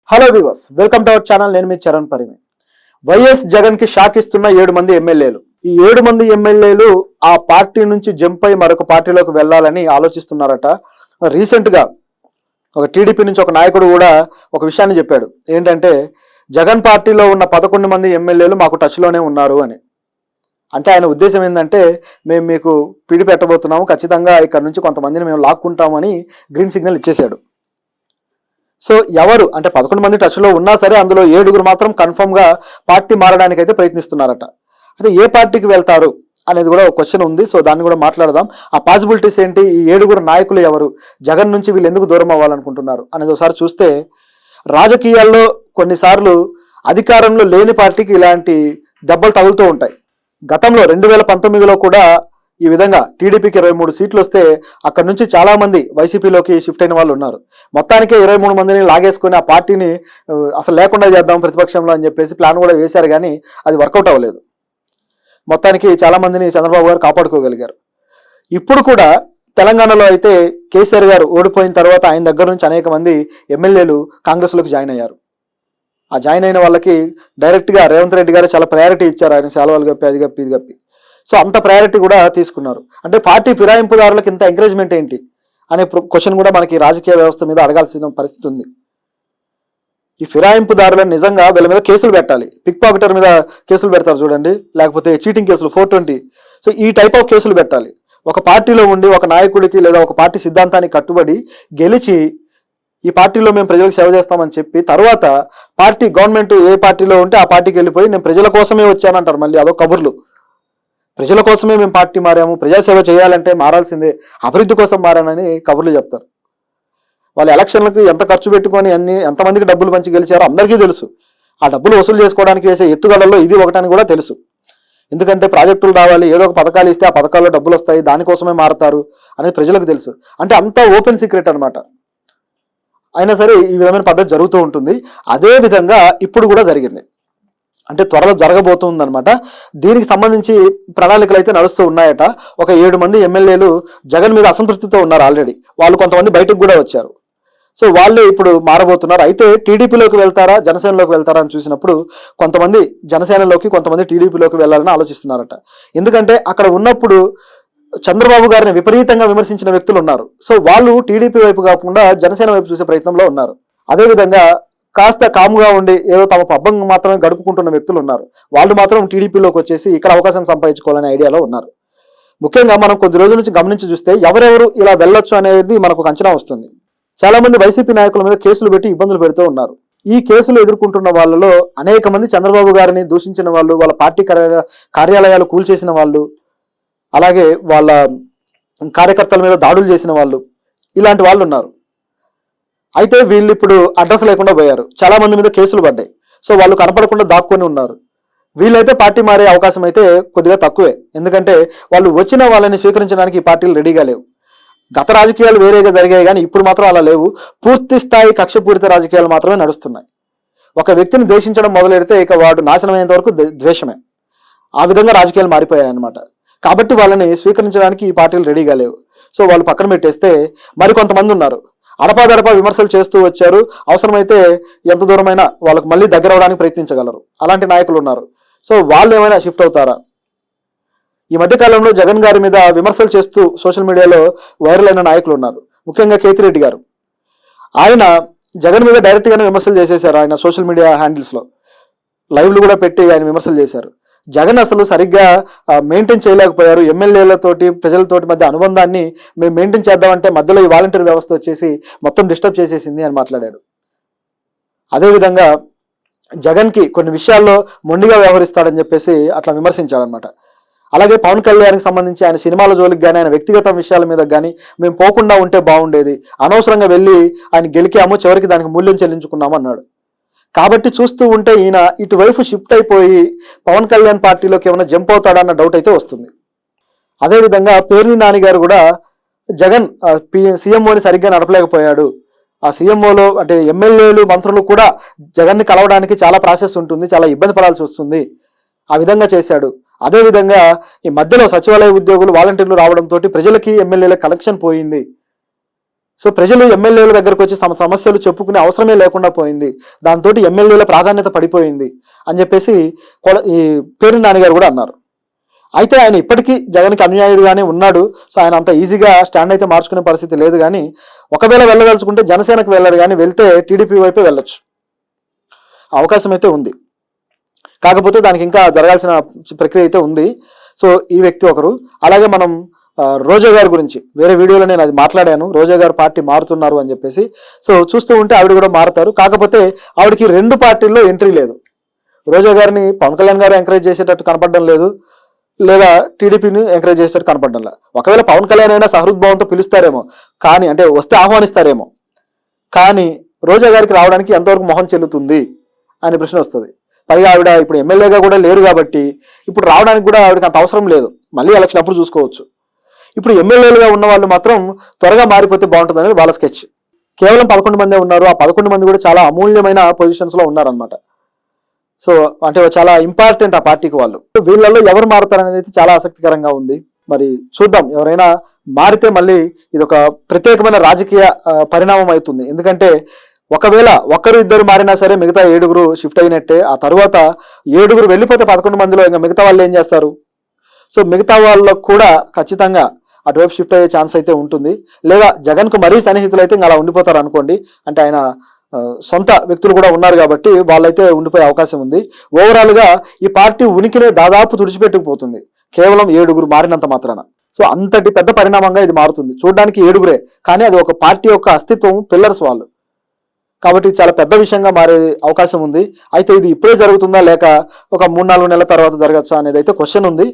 Hello viewers, welcome to our channel. నేను మీ Charan Parimi. YS Jagan కి shock ఇస్తున్న 7 మంది ఎమ్మెల్యేలు. ఈ 7 మంది ఎమ్మెల్యేలు ఆ పార్టీ నుంచి జంప్ అయి మరొక పార్టీలోకి వెళ్ళాలని ఆలోచిస్తున్నారట. రీసెంట్ గా ఒక టీడీపీ నుంచి ఒక నాయకుడు కూడా ఒక విషయాన్ని చెప్పాడు. ఏంటంటే జగన్ పార్టీలో ఉన్న 11 మంది ఎమ్మెల్యేలు మాకు టచ్ లోనే ఉన్నారు అని. అంటే ఆయన ఉద్దేశం ఏంటంటే మేము మీకు పిడి పెట్టబోతున్నాము, ఖచ్చితంగా ఇక్కడ నుంచి కొంతమందిని మేము లాక్కుంటామని గ్రీన్ సిగ్నల్ ఇచ్చేశాడు. సో ఎవరు అంటే 11 మంది టచ్లో ఉన్నా సరే అందులో 7 మాత్రం కన్ఫర్మ్గా పార్టీ మారడానికి అయితే ప్రయత్నిస్తున్నారట. అయితే ఏ పార్టీకి వెళ్తారు అనేది కూడా ఒక క్వశ్చన్ ఉంది. సో దాన్ని కూడా మాట్లాడదాం. ఆ పాసిబిలిటీస్ ఏంటి, ఈ 7 నాయకులు ఎవరు, జగన్ నుంచి వీళ్ళు ఎందుకు దూరం అవ్వాలనుకుంటున్నారు అనేది ఒకసారి చూస్తే, రాజకీయాల్లో కొన్నిసార్లు అధికారంలో లేని పార్టీకి ఇలాంటి దెబ్బలు తగులుతూ ఉంటాయి. గతంలో 2019లో కూడా ఈ విధంగా టీడీపీకి 23 సీట్లు వస్తే అక్కడ నుంచి చాలా మంది వైసీపీలోకి షిఫ్ట్ అయిన వాళ్ళు ఉన్నారు. మొత్తానికే 23 మందిని లాగేసుకొని ఆ పార్టీని అసలు లేకుండా చేద్దాం ప్రతిపక్షంలో అని చెప్పేసి ప్లాన్ కూడా వేశారు, కానీ అది వర్కౌట్ అవ్వలేదు. మొత్తానికి చాలా మందిని చంద్రబాబు గారు కాపాడుకోగలిగారు. ఇప్పుడు కూడా తెలంగాణలో అయితే కేసీఆర్ గారు ఓడిపోయిన తర్వాత ఆయన దగ్గర నుంచి అనేక మంది ఎమ్మెల్యేలు కాంగ్రెస్లోకి జాయిన్ అయ్యారు. ఆ జాయిన్ అయిన వాళ్ళకి డైరెక్ట్గా రేవంత్ రెడ్డి గారు చాలా ప్రయారిటీ ఇచ్చారు. ఆయన శాలువాలు గప్పి అది గప్పి ఇది గప్పి. సో అంత ప్రయారిటీ కూడా తీసుకున్నారు. అంటే పార్టీ ఫిరాయింపుదారులకు ఇంత ఎంకరేజ్మెంట్ ఏంటి అనే క్వశ్చన్ కూడా మనకి రాజకీయ వ్యవస్థ మీద అడగాల్సిన పరిస్థితి ఉంది. ఈ ఫిరాయింపుదారులను నిజంగా వీళ్ళ మీద కేసులు పెట్టాలి. పిక్ పాకెటర్ మీద కేసులు పెడతారు చూడండి, లేకపోతే చీటింగ్ కేసులు 420. సో ఈ టైప్ ఆఫ్ కేసులు పెట్టాలి. ఒక పార్టీలో ఉండి ఒక నాయకుడికి లేదా ఒక పార్టీ సిద్ధాంతానికి కట్టుబడి గెలిచి ఈ పార్టీలో మేము ప్రజలకు సేవ చేస్తామని చెప్పి తర్వాత పార్టీ గవర్నమెంట్ ఏ పార్టీలో ఉంటే ఆ పార్టీకి వెళ్ళిపోయి నేను ప్రజల కోసమే వచ్చానంటారు. మళ్ళీ అదో కబుర్లు. ప్రజల కోసమే మేము పార్టీ మారాము, ప్రజాసేవ చేయాలంటే మారాల్సిందే, అభివృద్ధి కోసం మారానని కబుర్లు చెప్తారు. వాళ్ళు ఎలక్షన్లకు ఎంత ఖర్చు పెట్టుకొని ఎంతమందికి డబ్బులు పంచి గెలిచారో అందరికీ తెలుసు. ఆ డబ్బులు వసూలు చేసుకోవడానికి వేసే ఎత్తుగడల్లో ఇది ఒకటని కూడా తెలుసు. ఎందుకంటే ప్రాజెక్టులు రావాలి, ఏదో ఒక పథకాలు ఇస్తే ఆ పథకాల్లో డబ్బులు వస్తాయి, దానికోసమే మారతారు అనేది ప్రజలకు తెలుసు. అంటే అంతా ఓపెన్ సీక్రెట్ అనమాట. అయినా సరే ఈ విధమైన పద్ధతి జరుగుతూ ఉంటుంది. అదే విధంగా ఇప్పుడు కూడా జరిగింది. అంటే త్వరలో జరగబోతుంది అనమాట. దీనికి సంబంధించి ప్రణాళికలు అయితే నడుస్తూ ఉన్నాయట. ఒక 7 మంది ఎమ్మెల్యేలు జగన్ మీద అసంతృప్తితో ఉన్నారు ఆల్రెడీ. వాళ్ళు కొంతమంది బయటకు కూడా వచ్చారు. సో వాళ్ళే ఇప్పుడు మారబోతున్నారు. అయితే టీడీపీలోకి వెళ్తారా జనసేనలోకి వెళ్తారా అని చూసినప్పుడు కొంతమంది జనసేనలోకి కొంతమంది టీడీపీలోకి వెళ్ళాలని ఆలోచిస్తున్నారట. ఎందుకంటే అక్కడ ఉన్నప్పుడు చంద్రబాబు గారిని విపరీతంగా విమర్శించిన వ్యక్తులు ఉన్నారు. సో వాళ్ళు టీడీపీ వైపు కాకుండా జనసేన వైపు చూసే ప్రయత్నంలో ఉన్నారు. అదేవిధంగా కాస్త కాముగా ఉండి ఏదో తమ పబ్బం మాత్రమే గడుపుకుంటున్న వ్యక్తులు ఉన్నారు. వాళ్ళు మాత్రం టీడీపీలోకి వచ్చేసి ఇక్కడ అవకాశం సంపాదించుకోవాలనే ఐడియాలో ఉన్నారు. ముఖ్యంగా మనం కొద్ది రోజుల నుంచి గమనించి చూస్తే ఎవరెవరు ఇలా వెళ్ళొచ్చు అనేది మనకు ఒక అంచనా వస్తుంది. చాలా మంది వైసీపీ నాయకుల మీద కేసులు పెట్టి ఇబ్బందులు పెడుతూ ఉన్నారు. ఈ కేసులు ఎదుర్కొంటున్న వాళ్ళలో అనేక మంది చంద్రబాబు గారిని దూషించిన వాళ్ళు, వాళ్ళ పార్టీ కార్యాలయాలు కూల్చేసిన వాళ్ళు, అలాగే వాళ్ళ కార్యకర్తల మీద దాడులు చేసిన వాళ్ళు, ఇలాంటి వాళ్ళు ఉన్నారు. అయితే వీళ్ళు ఇప్పుడు అడ్రస్ లేకుండా పోయారు. చాలా మంది మీద కేసులు పడ్డాయి. సో వాళ్ళు కనపడకుండా దాక్కొని ఉన్నారు. వీళ్ళైతే పార్టీ మారే అవకాశం అయితే కొద్దిగా తక్కువే. ఎందుకంటే వాళ్ళు వచ్చిన వాళ్ళని స్వీకరించడానికి ఈ పార్టీలు రెడీగా లేవు. గత రాజకీయాలు వేరేగా జరిగాయి, కానీ ఇప్పుడు మాత్రం అలా లేవు. పూర్తి స్థాయి కక్షపూరిత రాజకీయాలు మాత్రమే నడుస్తున్నాయి. ఒక వ్యక్తిని ద్వేషించడం మొదలెడితే ఇక వాడు నాశనమైనంత వరకు ద్వేషమే. ఆ విధంగా రాజకీయాలు మారిపోయాయి అన్నమాట. కాబట్టి వాళ్ళని స్వీకరించడానికి ఈ పార్టీలు రెడీగా లేవు. సో వాళ్ళు పక్కన పెట్టేస్తే మరికొంతమంది ఉన్నారు. అడపాదడపా విమర్శలు చేస్తూ వచ్చారు. అవసరమైతే ఎంత దూరమైనా వాళ్ళకు మళ్ళీ దగ్గర అవడానికి ప్రయత్నించగలరు. అలాంటి నాయకులు ఉన్నారు. సో వాళ్ళు ఏమైనా షిఫ్ట్ అవుతారా? ఈ మధ్యకాలంలో జగన్ గారి మీద విమర్శలు చేస్తూ సోషల్ మీడియాలో వైరల్ అయిన నాయకులు ఉన్నారు. ముఖ్యంగా కేతిరెడ్డి గారు. ఆయన జగన్ మీద డైరెక్ట్గానే విమర్శలు చేసేశారు. ఆయన సోషల్ మీడియా హ్యాండిల్స్లో లైవ్లు కూడా పెట్టి ఆయన విమర్శలు చేశారు. జగన్ అసలు సరిగ్గా మెయింటైన్ చేయలేకపోయారు. ఎమ్మెల్యేలతోటి ప్రజలతోటి మధ్య అనుబంధాన్ని మేము మెయింటైన్ చేద్దామంటే మధ్యలో ఈ వాలంటీర్ వ్యవస్థ వచ్చేసి మొత్తం డిస్టర్బ్ చేసేసింది అని మాట్లాడాడు. అదేవిధంగా జగన్కి కొన్ని విషయాల్లో మొండిగా వ్యవహరిస్తాడని చెప్పేసి అట్లా విమర్శించాడనమాట. అలాగే పవన్ కళ్యాణ్కి సంబంధించి ఆయన సినిమాల జోలికి కానీ ఆయన వ్యక్తిగత విషయాల మీద కానీ మేము పోకుండా ఉంటే బాగుండేది, అనవసరంగా వెళ్ళి ఆయన గెలికాము, చివరికి దానికి మూల్యం చెల్లించుకున్నాము అన్నాడు. కాబట్టి చూస్తూ ఉంటే ఈయన ఇటువైపు షిఫ్ట్ అయిపోయి పవన్ కళ్యాణ్ పార్టీలోకి ఏమైనా జంప్ అవుతాడన్న డౌట్ అయితే వస్తుంది. అదేవిధంగా పేర్ని నాని గారు కూడా జగన్ సీఎంఓని సరిగ్గా నడపలేకపోయాడు, ఆ సీఎంఓలో అంటే ఎమ్మెల్యేలు మంత్రులు కూడా జగన్ని కలవడానికి చాలా ప్రాసెస్ ఉంటుంది, చాలా ఇబ్బంది పడాల్సి వస్తుంది, ఆ విధంగా చేశాడు. అదేవిధంగా ఈ మధ్యలో సచివాలయ ఉద్యోగులు వాలంటీర్లు రావడంతో ప్రజలకి ఎమ్మెల్యేల కనెక్షన్ పోయింది, సో ప్రజలు ఎమ్మెల్యేల దగ్గరకు వచ్చి తమ సమస్యలు చెప్పుకునే అవసరమే లేకుండా పోయింది, దాంతో ఎమ్మెల్యేల ప్రాధాన్యత పడిపోయింది అని చెప్పేసి ఈ పేరు నాని గారు కూడా అన్నారు. అయితే ఆయన ఇప్పటికీ జగన్కి అనుయాయుడుగానే ఉన్నాడు. సో ఆయన అంత ఈజీగా స్టాండ్ అయితే మార్చుకునే పరిస్థితి లేదు. కానీ ఒకవేళ వెళ్ళదలుచుకుంటే జనసేనకు వెళ్ళాడు, కానీ వెళ్తే టీడీపీ వైపే వెళ్ళొచ్చు, అవకాశం అయితే ఉంది. కాకపోతే దానికి ఇంకా జరగాల్సిన ప్రక్రియ అయితే ఉంది. సో ఈ వ్యక్తి ఒకరు. అలాగే మనం రోజా గారి గురించి వేరే వీడియోలో నేను అది మాట్లాడాను, రోజా గారు పార్టీ మారుతున్నారు అని చెప్పేసి. సో చూస్తూ ఉంటే ఆవిడ కూడా మారుతారు. కాకపోతే ఆవిడకి 2 పార్టీల్లో ఎంట్రీ లేదు. రోజా గారిని పవన్ కళ్యాణ్ గారు ఎంకరేజ్ చేసేటట్టు కనపడడం లేదు, లేదా టీడీపీని ఎంకరేజ్ చేసేటట్టు కనపడడం లేదు. ఒకవేళ పవన్ కళ్యాణ్ అయినా సహృద్భావంతో పిలుస్తారేమో, కానీ అంటే వస్తే ఆహ్వానిస్తారేమో, కానీ రోజా గారికి రావడానికి ఎంతవరకు మొహం చెల్లుతుంది అనే ప్రశ్న వస్తుంది. పైగా ఆవిడ ఇప్పుడు ఎమ్మెల్యేగా కూడా లేరు కాబట్టి ఇప్పుడు రావడానికి కూడా ఆవిడకి అంత అవసరం లేదు, మళ్ళీ ఎలక్షన్ అప్పుడు చూసుకోవచ్చు. ఇప్పుడు ఎమ్మెల్యేలుగా ఉన్న వాళ్ళు మాత్రం త్వరగా మారిపోతే బాగుంటుంది అనేది వాళ్ళ స్కెచ్. కేవలం 11 మందే ఉన్నారు. ఆ 11 మంది కూడా చాలా అమూల్యమైన పొజిషన్స్లో ఉన్నారనమాట. సో అంటే చాలా ఇంపార్టెంట్ ఆ పార్టీకి వాళ్ళు. వీళ్ళల్లో ఎవరు మారుతారనేది అయితే చాలా ఆసక్తికరంగా ఉంది. మరి చూద్దాం, ఎవరైనా మారితే మళ్ళీ ఇది ఒక ప్రత్యేకమైన రాజకీయ పరిణామం అవుతుంది. ఎందుకంటే ఒకవేళ 1-2 మారినా సరే మిగతా 7 షిఫ్ట్ అయినట్టే. ఆ తర్వాత 7 వెళ్ళిపోతే 11 మందిలో ఇంకా మిగతా వాళ్ళు ఏం చేస్తారు? సో మిగతా వాళ్ళకు కూడా ఖచ్చితంగా అటువైపు షిఫ్ట్ అయ్యే ఛాన్స్ అయితే ఉంటుంది. లేదా జగన్కు మరీ సన్నిహితులు అయితే ఇంకా అలా ఉండిపోతారు అనుకోండి. అంటే ఆయన సొంత వ్యక్తులు కూడా ఉన్నారు కాబట్టి వాళ్ళైతే ఉండిపోయే అవకాశం ఉంది. ఓవరాల్గా ఈ పార్టీ ఉనికినే దాదాపు తుడిచిపెట్టుకుపోతుంది కేవలం 7 మారినంత మాత్రాన. సో అంతటి పెద్ద పరిణామంగా ఇది మారుతుంది. చూడడానికి 7 కానీ అది ఒక పార్టీ యొక్క అస్తిత్వం, పిల్లర్స్ వాళ్ళు. కాబట్టి చాలా పెద్ద విషయంగా మారే అవకాశం ఉంది. అయితే ఇది ఇప్పుడే జరుగుతుందా లేక ఒక 3-4 నెలల తర్వాత జరగచ్చా అనేది అయితే క్వశ్చన్ ఉంది.